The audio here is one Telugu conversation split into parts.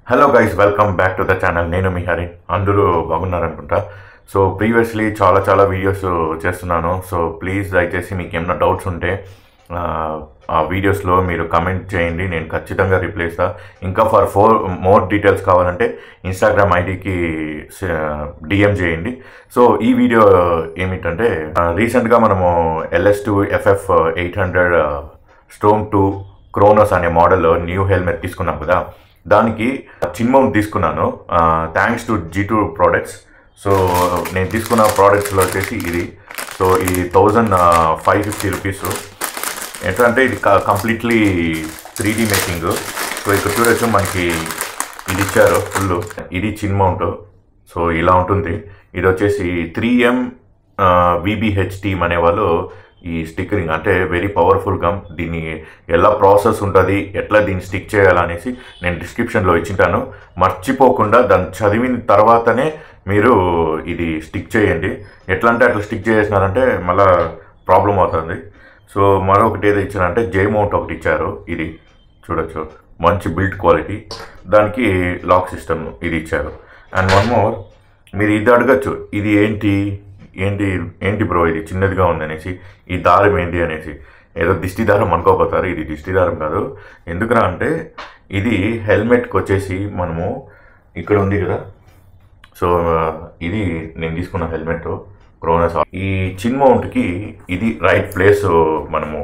Hello guys, welcome back to the channel. నేను మీ హరి. అందరూ బాగున్నారనుకుంటా. సో ప్రీవియస్లీ చాలా వీడియోస్ చేస్తున్నాను. సో ప్లీజ్ దయచేసి మీకు ఏమైనా డౌట్స్ ఉంటే ఆ వీడియోస్లో మీరు కమెంట్ చేయండి, నేను ఖచ్చితంగా రిప్లై ఇస్తాను. ఇంకా ఫర్ మోర్ డీటెయిల్స్ కావాలంటే ఇన్స్టాగ్రామ్ ఐడికి డిఎం చేయండి. సో ఈ వీడియో ఏమిటంటే రీసెంట్గా మనము LS2 FF 800 Storm 2 క్రోనోస్ అనే మోడల్ న్యూ హెల్మెట్ తీసుకున్నాం కదా, దానికి చిన్ మౌంట్ తీసుకున్నాను thanks to G2 products. So నేను తీసుకున్న ప్రోడక్ట్స్లో వచ్చేసి ఇది. సో ఇది 1550 రూపీస్. ఏంటంటే ఇది కంప్లీట్లీ 3D మేకింగ్. సో ఇక్కడ చూడొచ్చు, మనకి ఇది ఇచ్చారు ఫుల్. ఇది చిన్ మౌంట్. సో ఇలా ఉంటుంది. ఇది వచ్చేసి 3M VBH టీమ్ అనేవాళ్ళు ఈ స్టిక్కరింగ్, అంటే వెరీ పవర్ఫుల్ గమ్. దీన్ని ఎలా ప్రాసెస్ ఉంటుంది, ఎట్లా దీన్ని స్టిక్ చేయాలనేసి నేను డిస్క్రిప్షన్లో ఇచ్చింటాను. మర్చిపోకుండా దాన్ని చదివిన తర్వాతనే మీరు ఇది స్టిక్ చేయండి. ఎట్లా అంటే అట్లా స్టిక్ చేసినారంటే మళ్ళీ ప్రాబ్లం అవుతుంది. సో మరొకటి ఏదో ఇచ్చారంటే జే మౌంట్ ఒకటి ఇచ్చారు. ఇది చూడొచ్చు, మంచి బిల్డ్ క్వాలిటీ. దానికి లాక్ సిస్టమ్ ఇది ఇచ్చారు. అండ్ వన్ మోర్, మీరు ఇది అడగచ్చు, ఇది ఏంటి బ్రో ఇది చిన్నదిగా ఉంది అనేసి, ఈ దారం ఏంటి అనేసి. ఏదో దిష్టి దారం అనుకోపోతారు. ఇది దిష్టి దారం కాదు. ఎందుకురా అంటే ఇది హెల్మెట్కి వచ్చేసి మనము ఇక్కడ ఉంది కదా. సో ఇది నేను తీసుకున్న హెల్మెట్ క్రోనోస్. ఈ చిన్ మౌంట్కి ఇది రైట్ ప్లేస్ మనము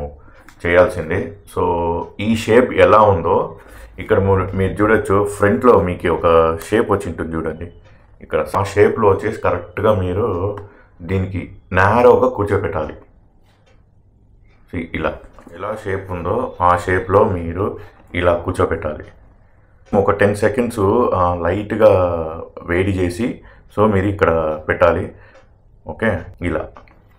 చేయాల్సిందే. సో ఈ షేప్ ఎలా ఉందో ఇక్కడ మీరు చూడొచ్చు. ఫ్రంట్లో మీకు ఒక షేప్ వచ్చి ఉంటుంది చూడండి. ఇక్కడ ఆ షేప్లో వచ్చేసి కరెక్ట్గా మీరు దీనికి నేరోగా కూర్చోబెట్టాలి. ఇలా ఎలా షేప్ ఉందో ఆ షేప్లో మీరు ఇలా కూర్చోబెట్టాలి. ఒక 10 సెకండ్స్ లైట్గా వేడి చేసి సో మీరు ఇక్కడ పెట్టాలి. ఓకే, ఇలా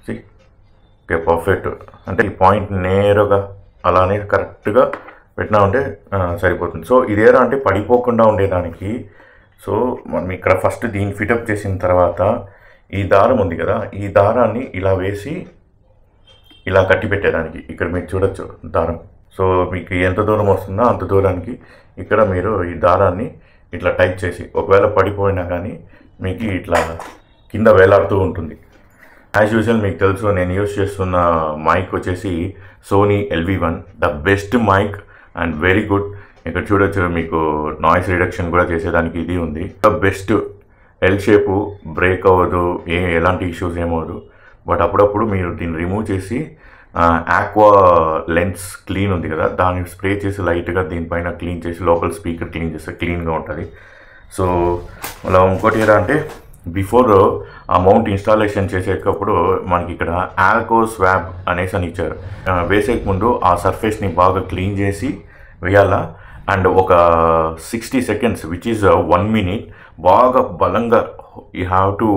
ఓకే, పర్ఫెక్ట్. అంటే ఈ పాయింట్ నేరుగా అలానే కరెక్ట్గా పెట్టినామంటే సరిపోతుంది. సో ఇదేరా అంటే పడిపోకుండా ఉండేదానికి. సో మనం ఇక్కడ ఫస్ట్ దీన్ని ఫిటప్ చేసిన తర్వాత ఈ దారం ఉంది కదా, ఈ దారాన్ని ఇలా వేసి ఇలా కట్టి పెట్టేదానికి ఇక్కడ మీరు చూడొచ్చు దారం. సో మీకు ఎంత దూరం వస్తుందో అంత దూరానికి ఇక్కడ మీరు ఈ దారాన్ని ఇట్లా టైట్ చేసి, ఒకవేళ పడిపోయినా కానీ మీకు ఇట్లా కింద వేలాడుతూ ఉంటుంది. యాజ్ యూజువల్ మీకు తెలుసు, నేను యూజ్ చేస్తున్న మైక్ వచ్చేసి Sony LV1, the best mic and very good. ఇక్కడ చూడొచ్చు, మీకు నాయిస్ రిడక్షన్ కూడా చేసేదానికి ఇది ఉంది. The best. L shape break అవ్వదు, ఎలాంటి ఇష్యూస్ ఏమవ్వదు. బట్ అప్పుడప్పుడు మీరు దీన్ని రిమూవ్ చేసి ఆక్వా లెన్స్ క్లీన్ ఉంది కదా, దాన్ని స్ప్రే చేసి లైట్గా దీనిపైన క్లీన్ చేసి లోపల స్పీకర్ క్లీన్ చేస్తే క్లీన్గా ఉంటుంది. సో అలా ఇంకోటి ఎలా అంటే బిఫోర్ ఆ మౌంట్ ఇన్స్టాలేషన్ చేసేటప్పుడు మనకి ఇక్కడ ఆల్కో స్వాబ్ అనేసి అని ఇచ్చారు. వేసేక ముందు ఆ సర్ఫేస్ని బాగా క్లీన్ చేసి వేయాలా. అండ్ ఒక 60 సెకండ్స్ విచ్ ఈజ్ 1 మినిట్ బాగా బలంగా you have to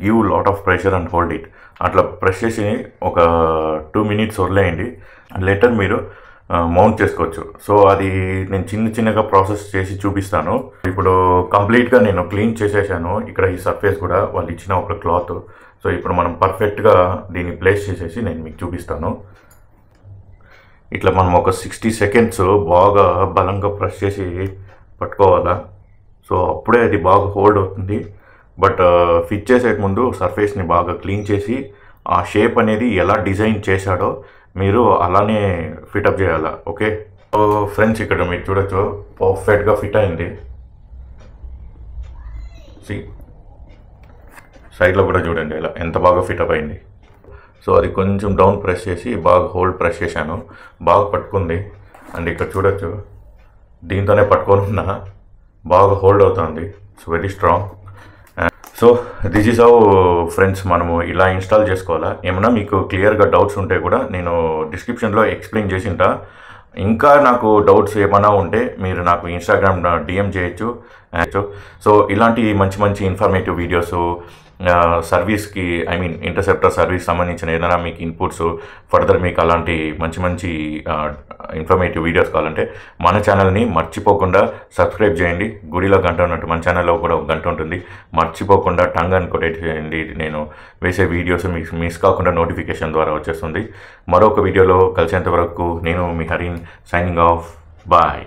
give lot of pressure and hold it. అట్లా ప్రెస్ చేసి ఒక 2 మినిట్స్ వదిలేయండి. లేటర్ మీరు మౌంట్ చేసుకోవచ్చు. సో అది నేను చిన్నగా ప్రాసెస్ చేసి చూపిస్తాను. ఇప్పుడు కంప్లీట్గా నేను క్లీన్ చేసేసాను. ఇక్కడ ఈ సర్ఫేస్ కూడా వాళ్ళు ఇచ్చిన ఒక క్లాత్. సో ఇప్పుడు మనం పర్ఫెక్ట్గా దీన్ని ప్లేస్ చేసేసి నేను మీకు చూపిస్తాను. ఇట్లా మనం ఒక 60 సెకండ్స్ బాగా బలంగా ప్రెస్ చేసి పట్టుకోవాలా. సో అప్పుడే అది బాగా హోల్డ్ అవుతుంది. బట్ ఫిట్ చేసే ముందు సర్ఫేస్ని బాగా క్లీన్ చేసి ఆ షేప్ అనేది ఎలా డిజైన్ చేశాడో మీరు అలానే ఫిటప్ చేయాలా. ఓకే, సో ఫ్రెండ్స్ ఇక్కడ మీరు చూడొచ్చు, పర్ఫెక్ట్గా ఫిట్ అయింది. సైడ్లో కూడా చూడండి ఇలా ఎంత బాగా ఫిటప్ అయింది. సో అది కొంచెం డౌన్ ప్రెస్ చేసి బాగా హోల్డ్ ప్రెస్ చేశాను, బాగా పట్టుకుంది. అండ్ ఇక్కడ చూడొచ్చు, దీంతోనే పట్టుకొని ఉన్నా బాగా హోల్డ్ అవుతుంది. It's very strong. So this is how friends మనము ఇలా ఇన్స్టాల్ చేసుకోవాలా. ఏమన్నా మీకు క్లియర్గా డౌట్స్ ఉంటే కూడా నేను డిస్క్రిప్షన్లో ఎక్స్ప్లెయిన్ చేసింటా. ఇంకా నాకు డౌట్స్ ఏమైనా ఉంటే మీరు నాకు ఇన్స్టాగ్రామ్ DM చేయొచ్చు. సో ఇలాంటి మంచి ఇన్ఫర్మేటివ్ వీడియోస్, సర్వీస్కి ఇంటర్సెప్టర్ సర్వీస్ సంబంధించిన ఏదైనా మీకు ఇన్పుట్స్, ఫర్దర్ మీకు అలాంటి మంచి ఇన్ఫర్మేటివ్ వీడియోస్ కావాలంటే మన ఛానల్ని మర్చిపోకుండా సబ్స్క్రైబ్ చేయండి. గుడిలో గంట ఉన్నట్టు మన ఛానల్లో కూడా ఒక గంట ఉంటుంది. మర్చిపోకుండా టంగ్ అని కొట్టేట్ చేయండి. నేను వేసే వీడియోస్ మీకు మిస్ కాకుండా నోటిఫికేషన్ ద్వారా వచ్చేస్తుంది. మరొక వీడియోలో కలిసేంత వరకు నేను మీ హరిన్, సైనింగ్ ఆఫ్. బాయ్.